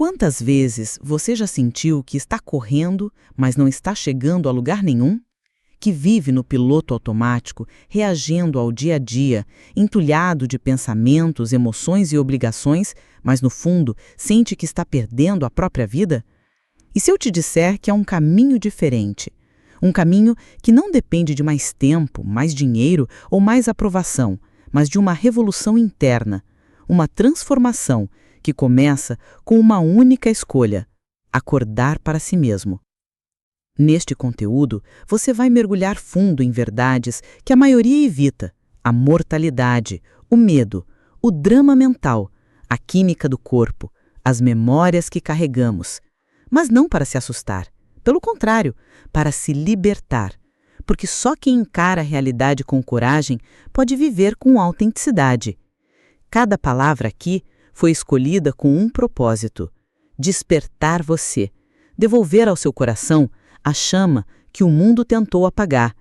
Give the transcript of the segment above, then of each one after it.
Quantas vezes você já sentiu que está correndo, mas não está chegando a lugar nenhum? Que vive no piloto automático, reagindo ao dia a dia, entulhado de pensamentos, emoções e obrigações, mas no fundo sente que está perdendo a própria vida? E se eu te disser que é um caminho diferente? Um caminho que não depende de mais tempo, mais dinheiro ou mais aprovação, mas de uma revolução interna, uma transformação que começa com uma única escolha: acordar para si mesmo. Neste conteúdo, você vai mergulhar fundo em verdades que a maioria evita: a mortalidade, o medo, o drama mental, a química do corpo, as memórias que carregamos. Mas não para se assustar, pelo contrário, para se libertar. Porque só quem encara a realidade com coragem pode viver com autenticidade. Cada palavra aqui foi escolhida com um propósito: despertar você, devolver ao seu coração a chama que o mundo tentou apagar,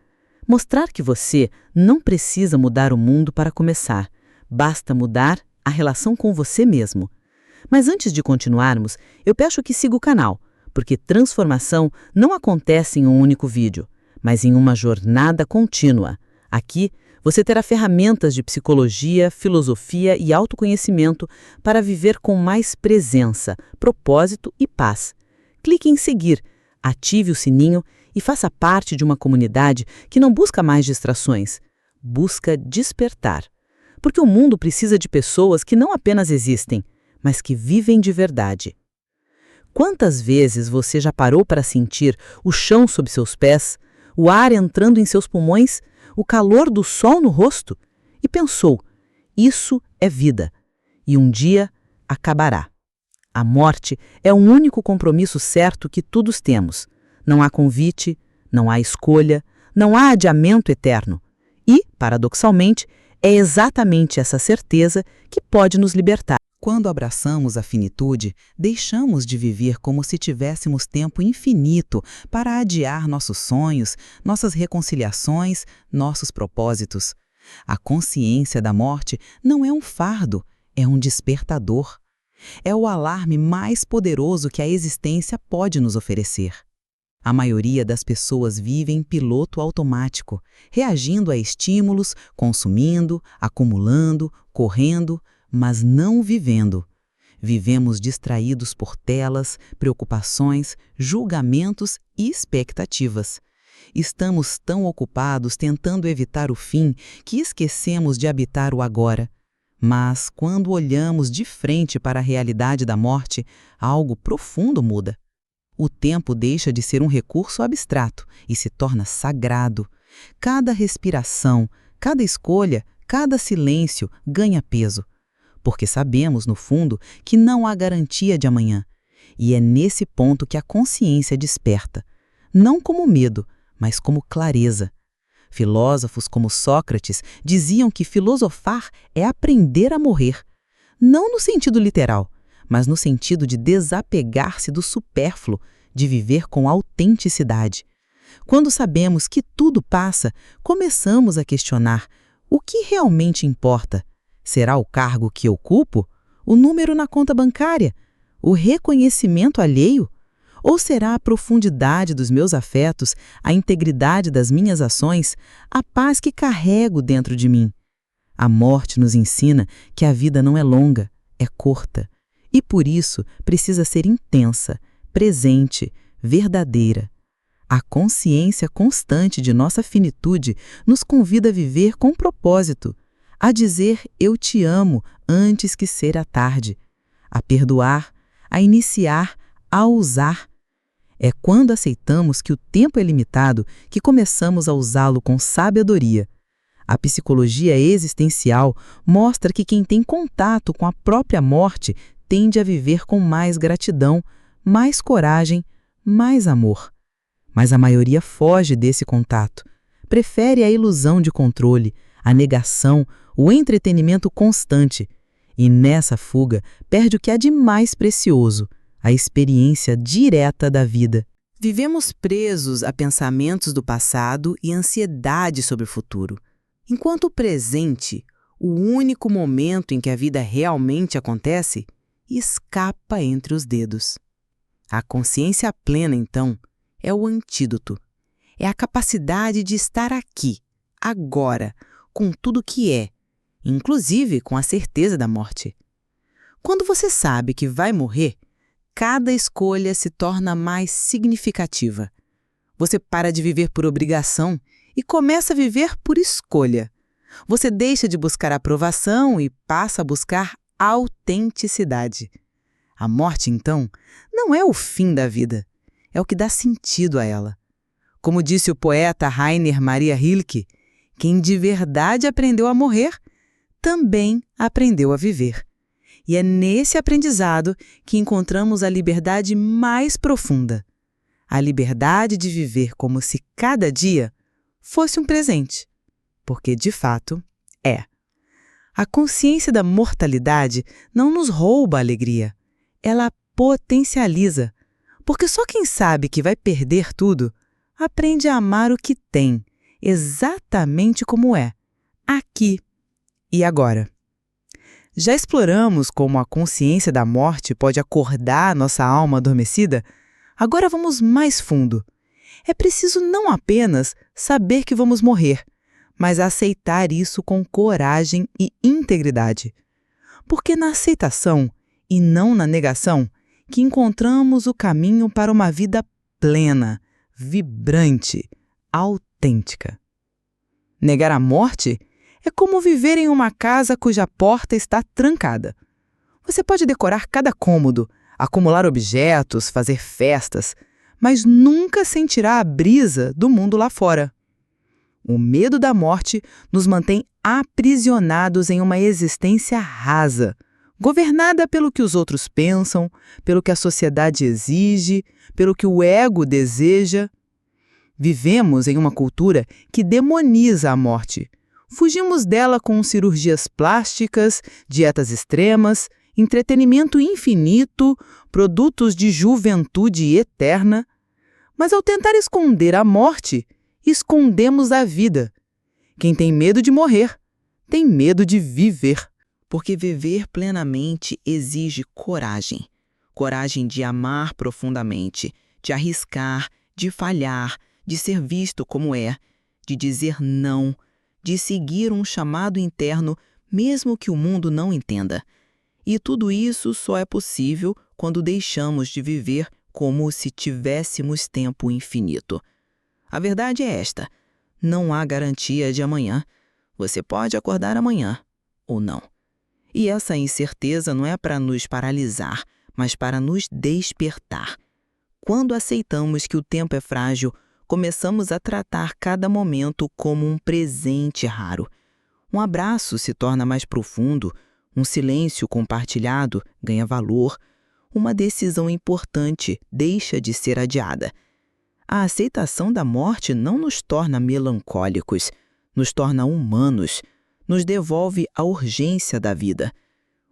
mostrar que você não precisa mudar o mundo para começar, basta mudar a relação com você mesmo. Mas antes de continuarmos, eu peço que siga o canal, porque transformação não acontece em um único vídeo, mas em uma jornada contínua. Aqui, você terá ferramentas de psicologia, filosofia e autoconhecimento para viver com mais presença, propósito e paz. Clique em seguir, ative o sininho e faça parte de uma comunidade que não busca mais distrações, busca despertar. Porque o mundo precisa de pessoas que não apenas existem, mas que vivem de verdade. Quantas vezes você já parou para sentir o chão sob seus pés, o ar entrando em seus pulmões, o calor do sol no rosto, e pensou: isso é vida, e um dia acabará. A morte é o único compromisso certo que todos temos. Não há convite, não há escolha, não há adiamento eterno. E, paradoxalmente, é exatamente essa certeza que pode nos libertar. Quando abraçamos a finitude, deixamos de viver como se tivéssemos tempo infinito para adiar nossos sonhos, nossas reconciliações, nossos propósitos. A consciência da morte não é um fardo, é um despertador. É o alarme mais poderoso que a existência pode nos oferecer. A maioria das pessoas vive em piloto automático, reagindo a estímulos, consumindo, acumulando, correndo, mas não vivendo. Vivemos distraídos por telas, preocupações, julgamentos e expectativas. Estamos tão ocupados tentando evitar o fim que esquecemos de habitar o agora. Mas, quando olhamos de frente para a realidade da morte, algo profundo muda. O tempo deixa de ser um recurso abstrato e se torna sagrado. Cada respiração, cada escolha, cada silêncio ganha peso. Porque sabemos, no fundo, que não há garantia de amanhã. E é nesse ponto que a consciência desperta. Não como medo, mas como clareza. Filósofos como Sócrates diziam que filosofar é aprender a morrer. Não no sentido literal, mas no sentido de desapegar-se do supérfluo, de viver com autenticidade. Quando sabemos que tudo passa, começamos a questionar: o que realmente importa? Será o cargo que ocupo? O número na conta bancária? O reconhecimento alheio? Ou será a profundidade dos meus afetos, a integridade das minhas ações, a paz que carrego dentro de mim? A morte nos ensina que a vida não é longa, é curta. E por isso precisa ser intensa, presente, verdadeira. A consciência constante de nossa finitude nos convida a viver com propósito, a dizer eu te amo antes que seja tarde, a perdoar, a iniciar, a usar. É quando aceitamos que o tempo é limitado que começamos a usá-lo com sabedoria. A psicologia existencial mostra que quem tem contato com a própria morte tende a viver com mais gratidão, mais coragem, mais amor. Mas a maioria foge desse contato. Prefere a ilusão de controle, a negação, o entretenimento constante. E nessa fuga perde o que há de mais precioso: a experiência direta da vida. Vivemos presos a pensamentos do passado e ansiedade sobre o futuro, enquanto o presente, o único momento em que a vida realmente acontece, e escapa entre os dedos. A consciência plena, então, é o antídoto. É a capacidade de estar aqui, agora, com tudo que é, inclusive com a certeza da morte. Quando você sabe que vai morrer, cada escolha se torna mais significativa. Você para de viver por obrigação e começa a viver por escolha. Você deixa de buscar aprovação e passa a buscar autenticidade. A morte, então, não é o fim da vida, é o que dá sentido a ela. Como disse o poeta Rainer Maria Rilke, quem de verdade aprendeu a morrer, também aprendeu a viver. E é nesse aprendizado que encontramos a liberdade mais profunda. A liberdade de viver como se cada dia fosse um presente. Porque, de fato, é. A consciência da mortalidade não nos rouba a alegria. Ela a potencializa. Porque só quem sabe que vai perder tudo, aprende a amar o que tem, exatamente como é, aqui e agora. Já exploramos como a consciência da morte pode acordar nossa alma adormecida? Agora vamos mais fundo. É preciso não apenas saber que vamos morrer, mas aceitar isso com coragem e integridade. Porque na aceitação, e não na negação, que encontramos o caminho para uma vida plena, vibrante, autêntica. Negar a morte é como viver em uma casa cuja porta está trancada. Você pode decorar cada cômodo, acumular objetos, fazer festas, mas nunca sentirá a brisa do mundo lá fora. O medo da morte nos mantém aprisionados em uma existência rasa, governada pelo que os outros pensam, pelo que a sociedade exige, pelo que o ego deseja. Vivemos em uma cultura que demoniza a morte. Fugimos dela com cirurgias plásticas, dietas extremas, entretenimento infinito, produtos de juventude eterna. Mas ao tentar esconder a morte, escondemos a vida. Quem tem medo de morrer, tem medo de viver. Porque viver plenamente exige coragem. Coragem de amar profundamente, de arriscar, de falhar, de ser visto como é, de dizer não, de seguir um chamado interno, mesmo que o mundo não entenda. E tudo isso só é possível quando deixamos de viver como se tivéssemos tempo infinito. A verdade é esta: não há garantia de amanhã. Você pode acordar amanhã ou não. E essa incerteza não é para nos paralisar, mas para nos despertar. Quando aceitamos que o tempo é frágil, começamos a tratar cada momento como um presente raro. Um abraço se torna mais profundo, um silêncio compartilhado ganha valor, uma decisão importante deixa de ser adiada. A aceitação da morte não nos torna melancólicos, nos torna humanos, nos devolve a urgência da vida.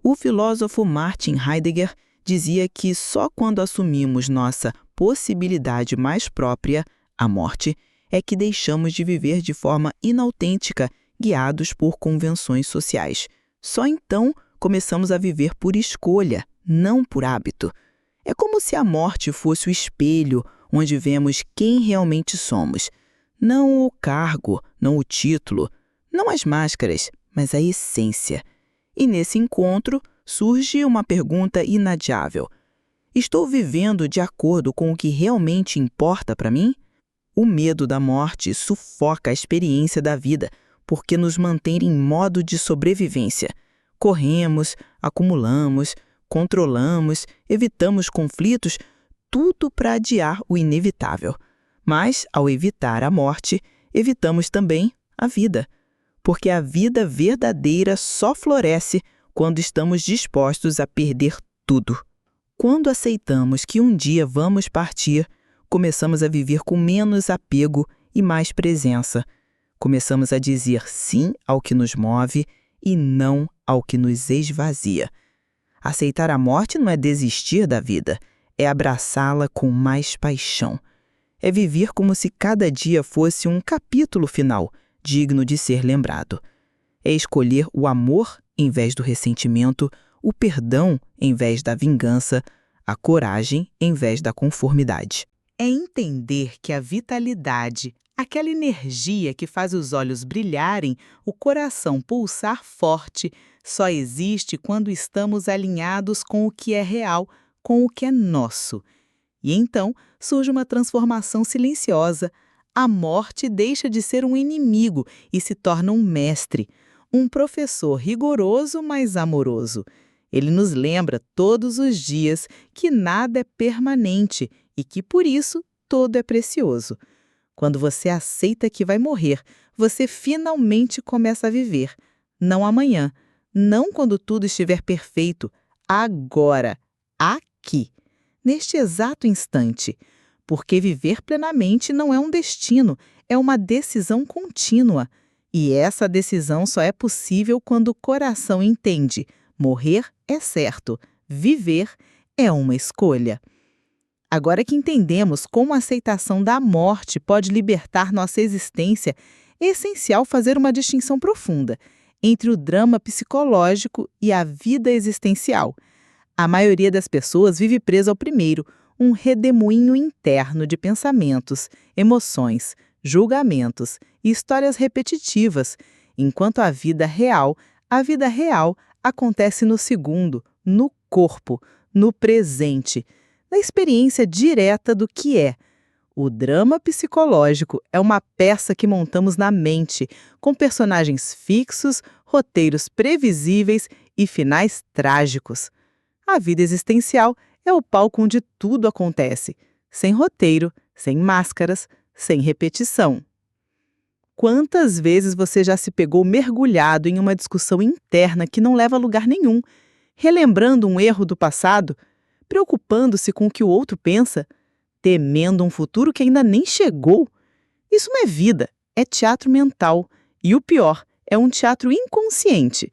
O filósofo Martin Heidegger dizia que só quando assumimos nossa possibilidade mais própria, a morte, é que deixamos de viver de forma inautêntica, guiados por convenções sociais. Só então começamos a viver por escolha, não por hábito. É como se a morte fosse o espelho onde vemos quem realmente somos. Não o cargo, não o título, não as máscaras, mas a essência. E nesse encontro surge uma pergunta inadiável. Estou vivendo de acordo com o que realmente importa para mim? O medo da morte sufoca a experiência da vida, porque nos mantém em modo de sobrevivência. Corremos, acumulamos, controlamos, evitamos conflitos, tudo para adiar o inevitável. Mas, ao evitar a morte, evitamos também a vida. Porque a vida verdadeira só floresce quando estamos dispostos a perder tudo. Quando aceitamos que um dia vamos partir, começamos a viver com menos apego e mais presença. Começamos a dizer sim ao que nos move e não ao que nos esvazia. Aceitar a morte não é desistir da vida, é abraçá-la com mais paixão. É viver como se cada dia fosse um capítulo final, digno de ser lembrado. É escolher o amor em vez do ressentimento, o perdão em vez da vingança, a coragem em vez da conformidade. É entender que a vitalidade, aquela energia que faz os olhos brilharem, o coração pulsar forte, só existe quando estamos alinhados com o que é real, com o que é nosso. E então surge uma transformação silenciosa. A morte deixa de ser um inimigo e se torna um mestre, um professor rigoroso, mas amoroso. Ele nos lembra todos os dias que nada é permanente e que, por isso, todo é precioso. Quando você aceita que vai morrer, você finalmente começa a viver. Não amanhã, não quando tudo estiver perfeito, agora, aqui, neste exato instante. Porque viver plenamente não é um destino, é uma decisão contínua. E essa decisão só é possível quando o coração entende: morrer é certo, viver é uma escolha. Agora que entendemos como a aceitação da morte pode libertar nossa existência, é essencial fazer uma distinção profunda entre o drama psicológico e a vida existencial. A maioria das pessoas vive presa ao primeiro, um redemoinho interno de pensamentos, emoções, julgamentos e histórias repetitivas, enquanto a vida real acontece no segundo, no corpo, no presente, na experiência direta do que é. O drama psicológico é uma peça que montamos na mente, com personagens fixos, roteiros previsíveis e finais trágicos. A vida existencial é o palco onde tudo acontece, sem roteiro, sem máscaras, sem repetição. Quantas vezes você já se pegou mergulhado em uma discussão interna que não leva a lugar nenhum, relembrando um erro do passado, preocupando-se com o que o outro pensa, temendo um futuro que ainda nem chegou? Isso não é vida, é teatro mental. E o pior, é um teatro inconsciente.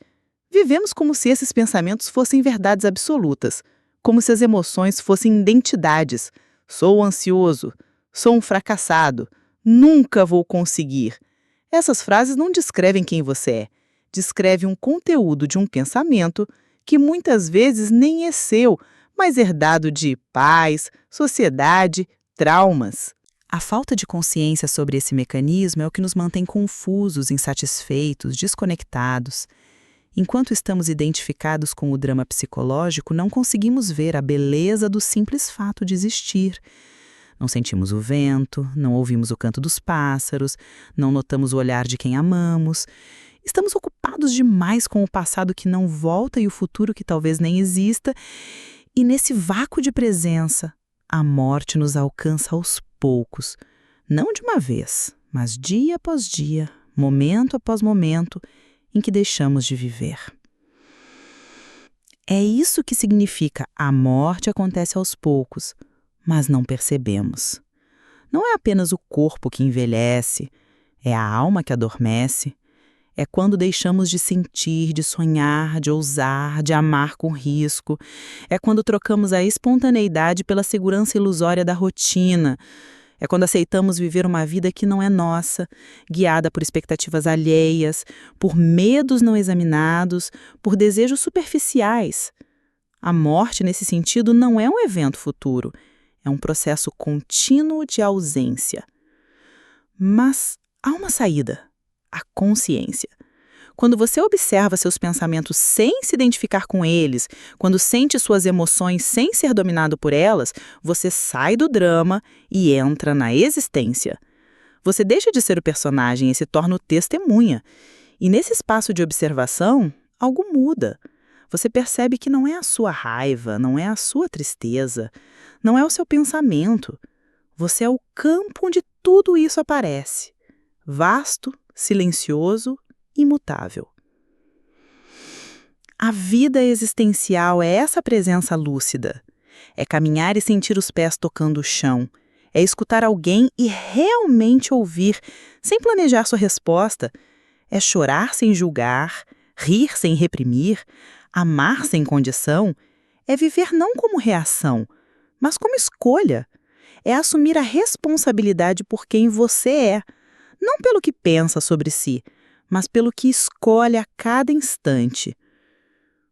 Vivemos como se esses pensamentos fossem verdades absolutas, como se as emoções fossem identidades. Sou ansioso, sou um fracassado, nunca vou conseguir. Essas frases não descrevem quem você é, descrevem um conteúdo de um pensamento que muitas vezes nem é seu, mas herdado de pais, sociedade, traumas. A falta de consciência sobre esse mecanismo é o que nos mantém confusos, insatisfeitos, desconectados. Enquanto estamos identificados com o drama psicológico, não conseguimos ver a beleza do simples fato de existir. Não sentimos o vento, não ouvimos o canto dos pássaros, não notamos o olhar de quem amamos. Estamos ocupados demais com o passado que não volta e o futuro que talvez nem exista. E nesse vácuo de presença, a morte nos alcança aos poucos. Não de uma vez, mas dia após dia, momento após momento, em que deixamos de viver. É isso que significa a morte acontece aos poucos, mas não percebemos. Não é apenas o corpo que envelhece, é a alma que adormece. É quando deixamos de sentir, de sonhar, de ousar, de amar com risco. É quando trocamos a espontaneidade pela segurança ilusória da rotina. É quando aceitamos viver uma vida que não é nossa, guiada por expectativas alheias, por medos não examinados, por desejos superficiais. A morte, nesse sentido, não é um evento futuro, é um processo contínuo de ausência. Mas há uma saída, a consciência. Quando você observa seus pensamentos sem se identificar com eles, quando sente suas emoções sem ser dominado por elas, você sai do drama e entra na existência. Você deixa de ser o personagem e se torna o testemunha. E nesse espaço de observação, algo muda. Você percebe que não é a sua raiva, não é a sua tristeza, não é o seu pensamento. Você é o campo onde tudo isso aparece. Vasto, silencioso, imutável. A vida existencial é essa presença lúcida. É caminhar e sentir os pés tocando o chão. É escutar alguém e realmente ouvir, sem planejar sua resposta. É chorar sem julgar, rir sem reprimir, amar sem condição. É viver não como reação, mas como escolha. É assumir a responsabilidade por quem você é, não pelo que pensa sobre si, mas pelo que escolhe a cada instante.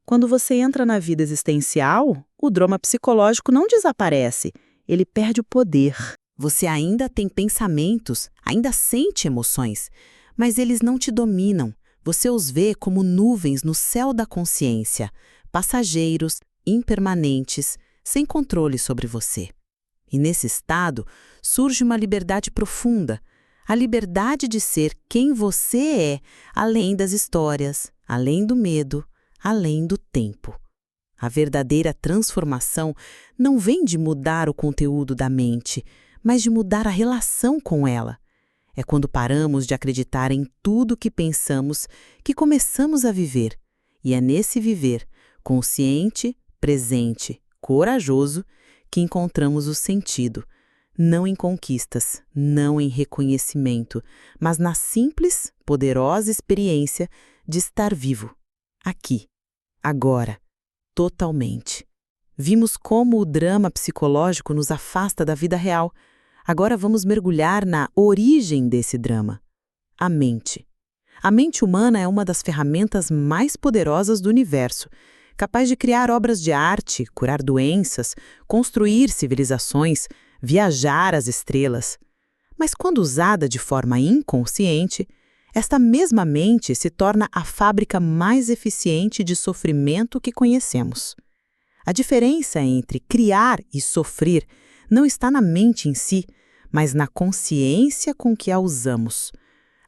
Quando você entra na vida existencial, o drama psicológico não desaparece, ele perde o poder. Você ainda tem pensamentos, ainda sente emoções, mas eles não te dominam. Você os vê como nuvens no céu da consciência, passageiros, impermanentes, sem controle sobre você. E nesse estado surge uma liberdade profunda, a liberdade de ser quem você é, além das histórias, além do medo, além do tempo. A verdadeira transformação não vem de mudar o conteúdo da mente, mas de mudar a relação com ela. É quando paramos de acreditar em tudo que pensamos que começamos a viver. E é nesse viver, consciente, presente, corajoso, que encontramos o sentido. Não em conquistas, não em reconhecimento, mas na simples, poderosa experiência de estar vivo. Aqui, agora, totalmente. Vimos como o drama psicológico nos afasta da vida real. Agora vamos mergulhar na origem desse drama. A mente. A mente humana é uma das ferramentas mais poderosas do universo, capaz de criar obras de arte, curar doenças, construir civilizações, viajar às estrelas. Mas quando usada de forma inconsciente, esta mesma mente se torna a fábrica mais eficiente de sofrimento que conhecemos. A diferença entre criar e sofrer não está na mente em si, mas na consciência com que a usamos.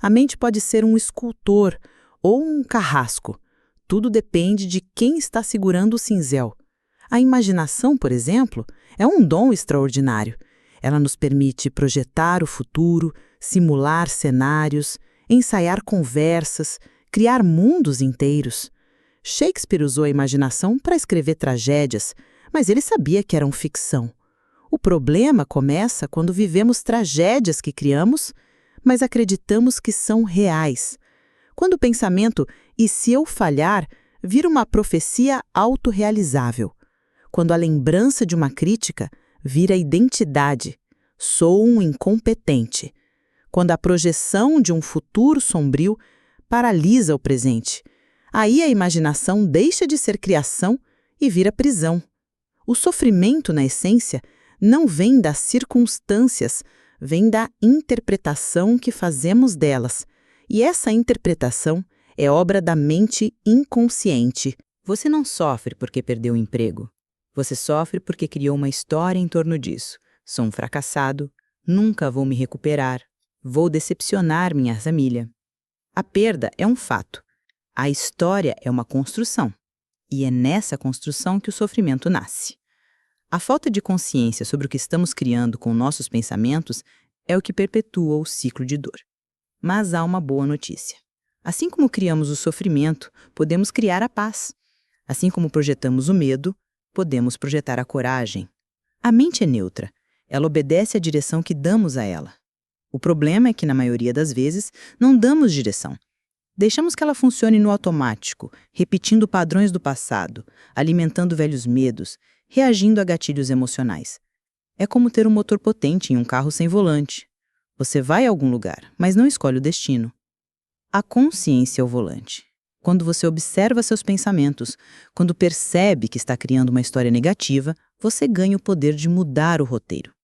A mente pode ser um escultor ou um carrasco. Tudo depende de quem está segurando o cinzel. A imaginação, por exemplo, é um dom extraordinário. Ela nos permite projetar o futuro, simular cenários, ensaiar conversas, criar mundos inteiros. Shakespeare usou a imaginação para escrever tragédias, mas ele sabia que eram ficção. O problema começa quando vivemos tragédias que criamos, mas acreditamos que são reais. Quando o pensamento "e se eu falhar" vira uma profecia autorrealizável. Quando a lembrança de uma crítica vira identidade. Sou um incompetente. Quando a projeção de um futuro sombrio paralisa o presente. Aí a imaginação deixa de ser criação e vira prisão. O sofrimento, na essência, não vem das circunstâncias, vem da interpretação que fazemos delas. E essa interpretação é obra da mente inconsciente. Você não sofre porque perdeu o emprego. Você sofre porque criou uma história em torno disso. Sou um fracassado, nunca vou me recuperar, vou decepcionar minha família. A perda é um fato. A história é uma construção. E é nessa construção que o sofrimento nasce. A falta de consciência sobre o que estamos criando com nossos pensamentos é o que perpetua o ciclo de dor. Mas há uma boa notícia. Assim como criamos o sofrimento, podemos criar a paz. Assim como projetamos o medo, podemos projetar a coragem. A mente é neutra. Ela obedece à direção que damos a ela. O problema é que, na maioria das vezes, não damos direção. Deixamos que ela funcione no automático, repetindo padrões do passado, alimentando velhos medos, reagindo a gatilhos emocionais. É como ter um motor potente em um carro sem volante. Você vai a algum lugar, mas não escolhe o destino. A consciência é o volante. Quando você observa seus pensamentos, quando percebe que está criando uma história negativa, você ganha o poder de mudar o roteiro.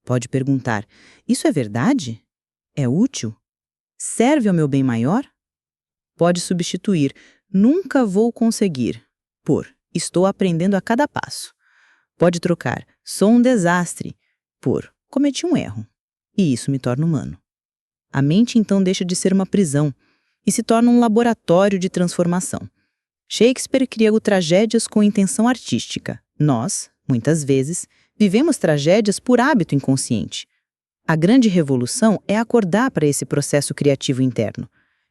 Pode perguntar: isso é verdade? É útil? Serve ao meu bem maior? Pode substituir "nunca vou conseguir" por "estou aprendendo a cada passo". Pode trocar "sou um desastre" por "cometi um erro". E isso me torna humano. A mente então deixa de ser uma prisão e se torna um laboratório de transformação. Shakespeare criou tragédias com intenção artística. Nós, muitas vezes, vivemos tragédias por hábito inconsciente. A grande revolução é acordar para esse processo criativo interno.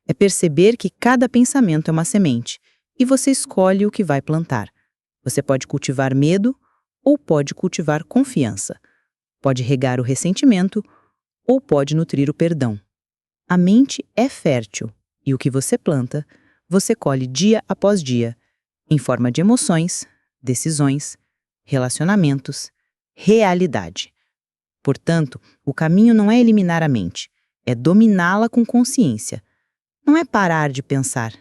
É perceber que cada pensamento é uma semente e você escolhe o que vai plantar. Você pode cultivar medo ou pode cultivar confiança. Pode regar o ressentimento ou pode nutrir o perdão. A mente é fértil e o que você planta, você colhe dia após dia, em forma de emoções, decisões, relacionamentos, realidade. Portanto, o caminho não é eliminar a mente, é dominá-la com consciência. Não é parar de pensar,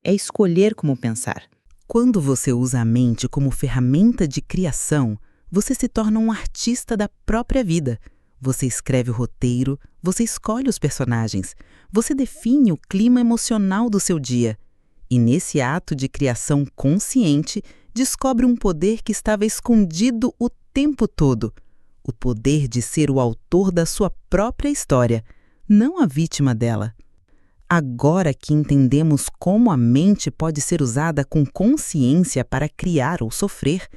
é escolher como pensar. Quando você usa a mente como ferramenta de criação, você se torna um artista da própria vida. Você escreve o roteiro, você escolhe os personagens, você define o clima emocional do seu dia. E nesse ato de criação consciente, descobre um poder que estava escondido o tempo todo. O poder de ser o autor da sua própria história, não a vítima dela. Agora que entendemos como a mente pode ser usada com consciência para criar ou sofrer,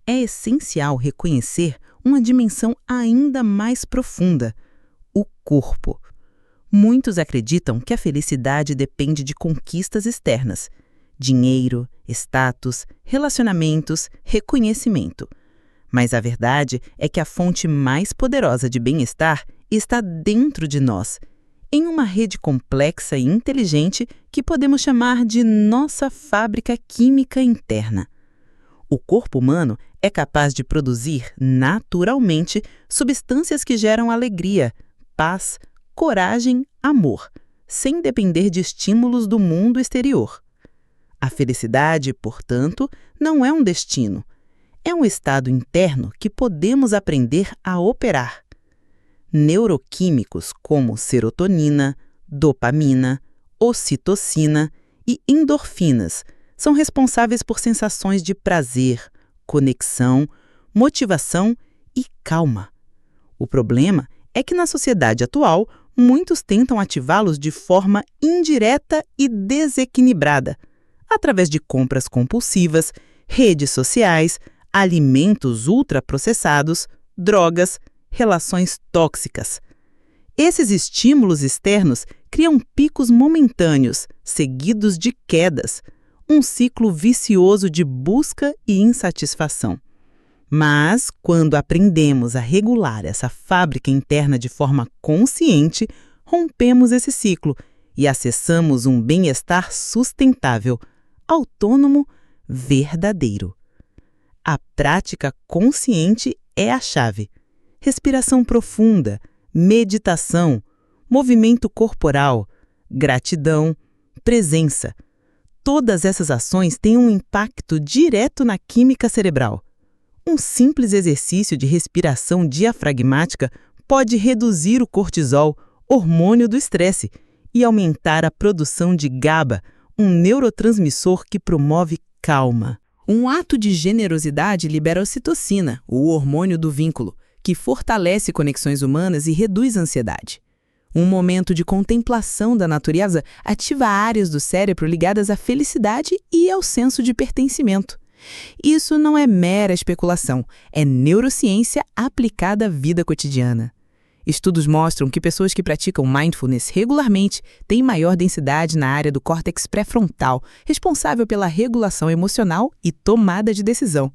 é essencial reconhecer uma dimensão ainda mais profunda: o corpo. Muitos acreditam que a felicidade depende de conquistas externas: dinheiro, status, relacionamentos, reconhecimento. Mas a verdade é que a fonte mais poderosa de bem-estar está dentro de nós, em uma rede complexa e inteligente que podemos chamar de nossa fábrica química interna. O corpo humano é capaz de produzir naturalmente substâncias que geram alegria, paz, coragem, amor, sem depender de estímulos do mundo exterior. A felicidade, portanto, não é um destino. É um estado interno que podemos aprender a operar. Neuroquímicos como serotonina, dopamina, ocitocina e endorfinas são responsáveis por sensações de prazer, conexão, motivação e calma. O problema é que na sociedade atual, muitos tentam ativá-los de forma indireta e desequilibrada, através de compras compulsivas, redes sociais, alimentos ultraprocessados, drogas, relações tóxicas. Esses estímulos externos criam picos momentâneos, seguidos de quedas, um ciclo vicioso de busca e insatisfação. Mas, quando aprendemos a regular essa fábrica interna de forma consciente, rompemos esse ciclo e acessamos um bem-estar sustentável, autônomo, verdadeiro. A prática consciente é a chave. Respiração profunda, meditação, movimento corporal, gratidão, presença. Todas essas ações têm um impacto direto na química cerebral. Um simples exercício de respiração diafragmática pode reduzir o cortisol, hormônio do estresse, e aumentar a produção de GABA, um neurotransmissor que promove calma. Um ato de generosidade libera ocitocina, o hormônio do vínculo, que fortalece conexões humanas e reduz a ansiedade. Um momento de contemplação da natureza ativa áreas do cérebro ligadas à felicidade e ao senso de pertencimento. Isso não é mera especulação, é neurociência aplicada à vida cotidiana. Estudos mostram que pessoas que praticam mindfulness regularmente têm maior densidade na área do córtex pré-frontal, responsável pela regulação emocional e tomada de decisão.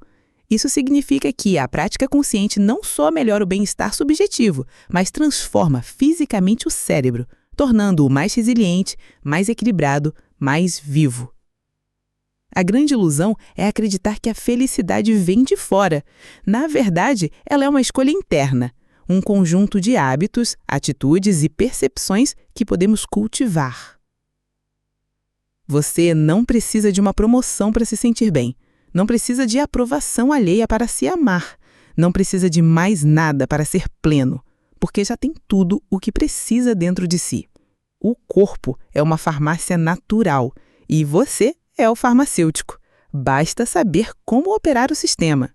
Isso significa que a prática consciente não só melhora o bem-estar subjetivo, mas transforma fisicamente o cérebro, tornando-o mais resiliente, mais equilibrado, mais vivo. A grande ilusão é acreditar que a felicidade vem de fora. Na verdade, ela é uma escolha interna, um conjunto de hábitos, atitudes e percepções que podemos cultivar. Você não precisa de uma promoção para se sentir bem. Não precisa de aprovação alheia para se amar. Não precisa de mais nada para ser pleno, porque já tem tudo o que precisa dentro de si. O corpo é uma farmácia natural e você é o farmacêutico. Basta saber como operar o sistema.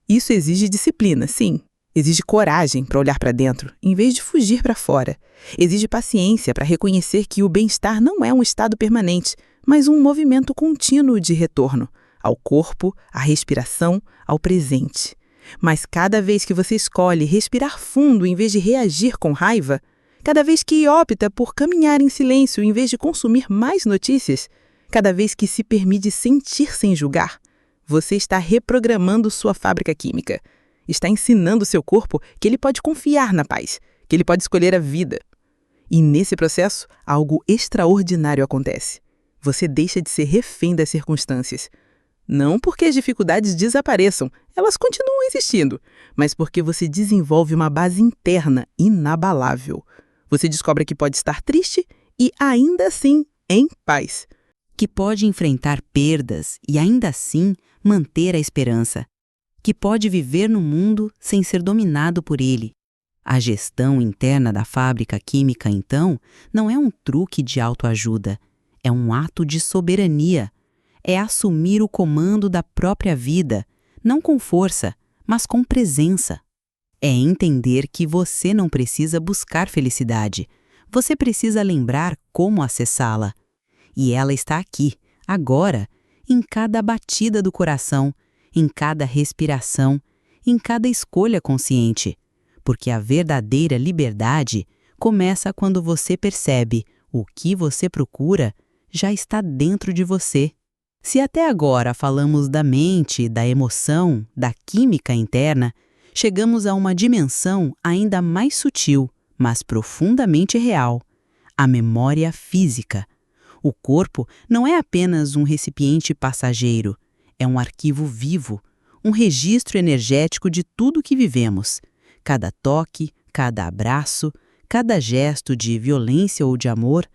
Isso exige disciplina, sim. Exige coragem para olhar para dentro, em vez de fugir para fora. Exige paciência para reconhecer que o bem-estar não é um estado permanente, mas um movimento contínuo de retorno ao corpo, à respiração, ao presente. Mas cada vez que você escolhe respirar fundo em vez de reagir com raiva, cada vez que opta por caminhar em silêncio em vez de consumir mais notícias, cada vez que se permite sentir sem julgar, você está reprogramando sua fábrica química. Está ensinando seu corpo que ele pode confiar na paz, que ele pode escolher a vida. E nesse processo, algo extraordinário acontece. Você deixa de ser refém das circunstâncias. Não porque as dificuldades desapareçam, elas continuam existindo, mas porque você desenvolve uma base interna inabalável. Você descobre que pode estar triste e, ainda assim, em paz. que pode enfrentar perdas e ainda assim manter a esperança, que pode viver no mundo sem ser dominado por ele. A gestão interna da fábrica química, então, não é um truque de autoajuda, é um ato de soberania. É assumir o comando da própria vida, não com força, mas com presença. É entender que você não precisa buscar felicidade, você precisa lembrar como acessá-la. E ela está aqui, agora, em cada batida do coração, em cada respiração, em cada escolha consciente. Porque a verdadeira liberdade começa quando você percebe o que você procura já está dentro de você. Se até agora falamos da mente, da emoção, da química interna, chegamos a uma dimensão ainda mais sutil, mas profundamente real: a memória física. O corpo não é apenas um recipiente passageiro, é um arquivo vivo, um registro energético de tudo que vivemos. Cada toque, cada abraço, cada gesto de violência ou de amor,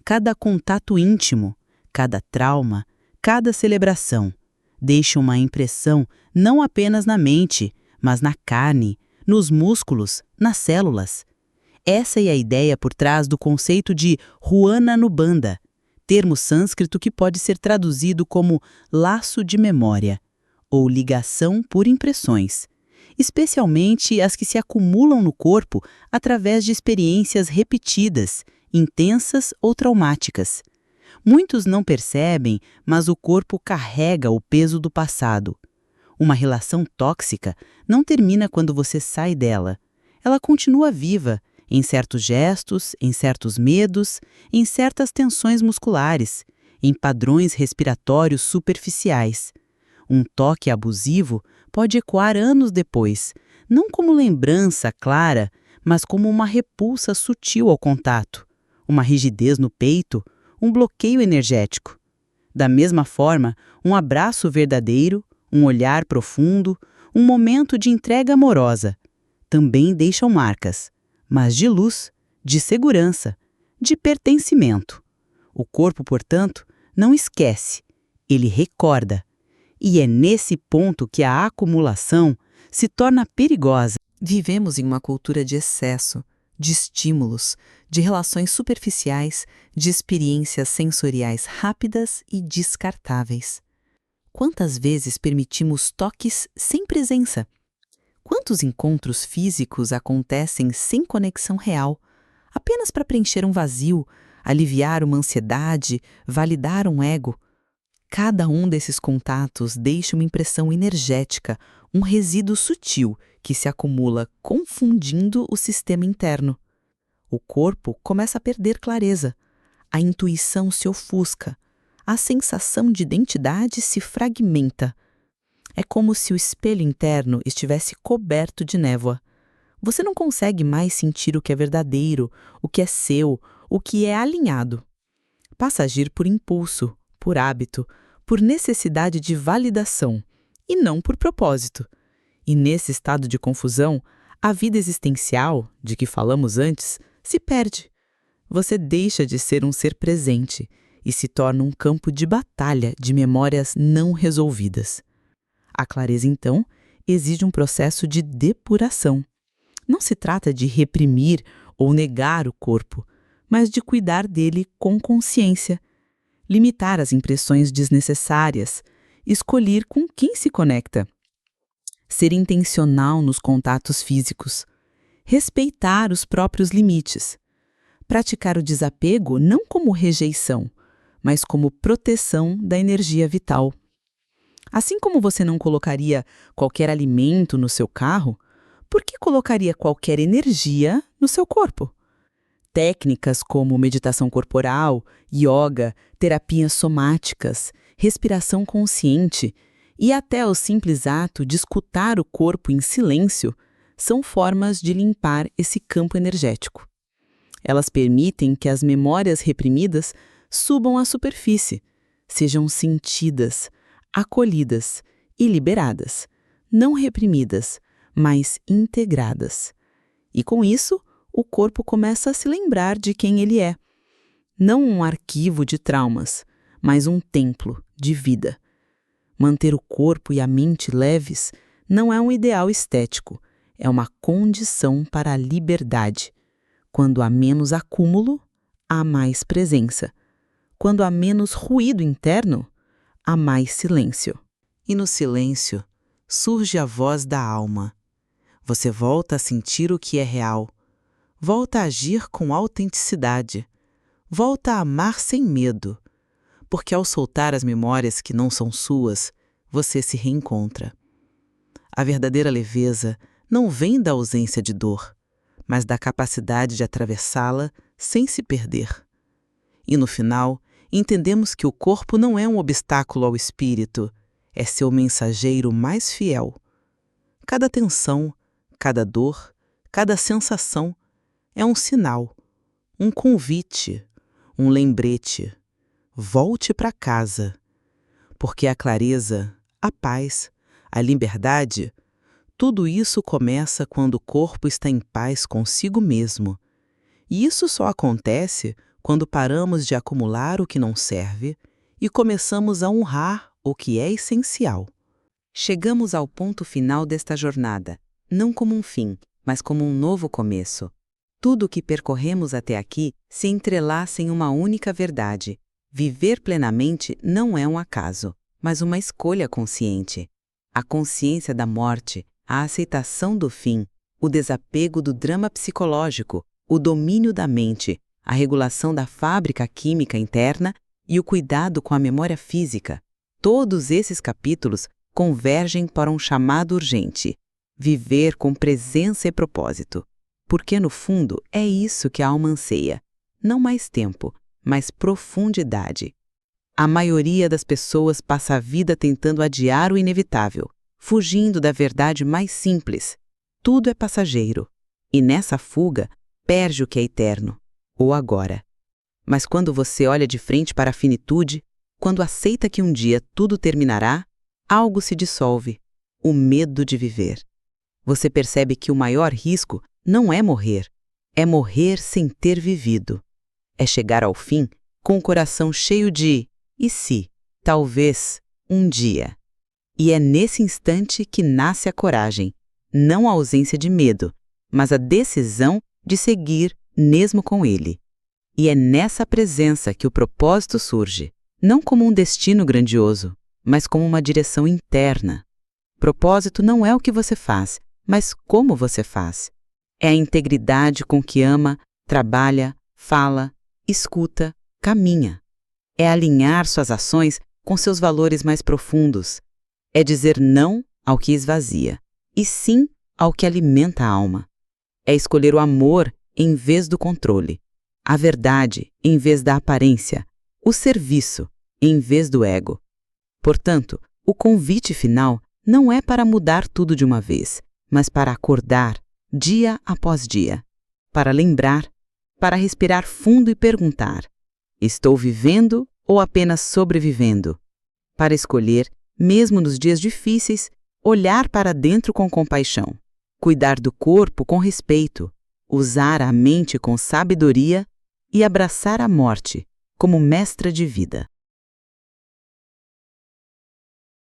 cada contato íntimo, cada trauma, cada celebração, deixa uma impressão não apenas na mente, mas na carne, nos músculos, nas células. Essa é a ideia por trás do conceito de Ruana Nubanda, termo sânscrito que pode ser traduzido como laço de memória, ou ligação por impressões, especialmente as que se acumulam no corpo através de experiências repetidas, intensas ou traumáticas. Muitos não percebem, mas o corpo carrega o peso do passado. Uma relação tóxica não termina quando você sai dela. Ela continua viva, em certos gestos, em certos medos, em certas tensões musculares, em padrões respiratórios superficiais. Um toque abusivo pode ecoar anos depois, não como lembrança clara, mas como uma repulsa sutil ao contato, uma rigidez no peito, um bloqueio energético. Da mesma forma, um abraço verdadeiro, um olhar profundo, um momento de entrega amorosa, também deixam marcas, mas de luz, de segurança, de pertencimento. O corpo, portanto, não esquece, ele recorda. E é nesse ponto que a acumulação se torna perigosa. Vivemos em uma cultura de excesso, de estímulos, de relações superficiais, de experiências sensoriais rápidas e descartáveis. Quantas vezes permitimos toques sem presença? Quantos encontros físicos acontecem sem conexão real, apenas para preencher um vazio, aliviar uma ansiedade, validar um ego? Cada um desses contatos deixa uma impressão energética, um resíduo sutil que se acumula, confundindo o sistema interno. O corpo começa a perder clareza, a intuição se ofusca, a sensação de identidade se fragmenta. É como se o espelho interno estivesse coberto de névoa. Você não consegue mais sentir o que é verdadeiro, o que é seu, o que é alinhado. Passa a agir por impulso, por hábito, por necessidade de validação, e não por propósito. E nesse estado de confusão, a vida existencial, de que falamos antes, se perde. Você deixa de ser um ser presente e se torna um campo de batalha de memórias não resolvidas. A clareza, então, exige um processo de depuração. Não se trata de reprimir ou negar o corpo, mas de cuidar dele com consciência, limitar as impressões desnecessárias, escolher com quem se conecta, ser intencional nos contatos físicos, respeitar os próprios limites, praticar o desapego não como rejeição, mas como proteção da energia vital. Assim como você não colocaria qualquer alimento no seu carro, por que colocaria qualquer energia no seu corpo? Técnicas como meditação corporal, yoga, terapias somáticas, respiração consciente e até o simples ato de escutar o corpo em silêncio são formas de limpar esse campo energético. Elas permitem que as memórias reprimidas subam à superfície, sejam sentidas, acolhidas e liberadas, não reprimidas, mas integradas. E com isso, o corpo começa a se lembrar de quem ele é. Não um arquivo de traumas, mas um templo de vida. Manter o corpo e a mente leves não é um ideal estético, é uma condição para a liberdade. Quando há menos acúmulo, há mais presença. Quando há menos ruído interno, há mais silêncio. E no silêncio surge a voz da alma. Você volta a sentir o que é real, volta a agir com autenticidade, volta a amar sem medo, porque ao soltar as memórias que não são suas, você se reencontra. A verdadeira leveza não vem da ausência de dor, mas da capacidade de atravessá-la sem se perder. E no final, entendemos que o corpo não é um obstáculo ao espírito, é seu mensageiro mais fiel. Cada tensão, cada dor, cada sensação é um sinal, um convite, um lembrete. Volte para casa, porque a clareza, a paz, a liberdade, tudo isso começa quando o corpo está em paz consigo mesmo. E isso só acontece quando paramos de acumular o que não serve e começamos a honrar o que é essencial. Chegamos ao ponto final desta jornada, não como um fim, mas como um novo começo. Tudo o que percorremos até aqui se entrelaça em uma única verdade. Viver plenamente não é um acaso, mas uma escolha consciente. A consciência da morte, a aceitação do fim, o desapego do drama psicológico, o domínio da mente, a regulação da fábrica química interna e o cuidado com a memória física. Todos esses capítulos convergem para um chamado urgente: viver com presença e propósito. Porque, no fundo, é isso que a alma anseia. Não mais tempo, mas profundidade. A maioria das pessoas passa a vida tentando adiar o inevitável, fugindo da verdade mais simples. Tudo é passageiro. E nessa fuga, perde o que é eterno, o agora. Mas quando você olha de frente para a finitude, quando aceita que um dia tudo terminará, algo se dissolve, o medo de viver. Você percebe que o maior risco não é morrer sem ter vivido. É chegar ao fim com o coração cheio de "e se, talvez, um dia". E é nesse instante que nasce a coragem, não a ausência de medo, mas a decisão de seguir mesmo com ele. E é nessa presença que o propósito surge, não como um destino grandioso, mas como uma direção interna. Propósito não é o que você faz, mas como você faz. É a integridade com que ama, trabalha, fala, escuta, caminha. É alinhar suas ações com seus valores mais profundos. É dizer não ao que esvazia, e sim ao que alimenta a alma. É escolher o amor em vez do controle, a verdade em vez da aparência, o serviço em vez do ego. Portanto, o convite final não é para mudar tudo de uma vez, mas para acordar, dia após dia, para lembrar, para respirar fundo e perguntar: estou vivendo ou apenas sobrevivendo? Para escolher, mesmo nos dias difíceis, olhar para dentro com compaixão, cuidar do corpo com respeito, usar a mente com sabedoria e abraçar a morte como mestra de vida.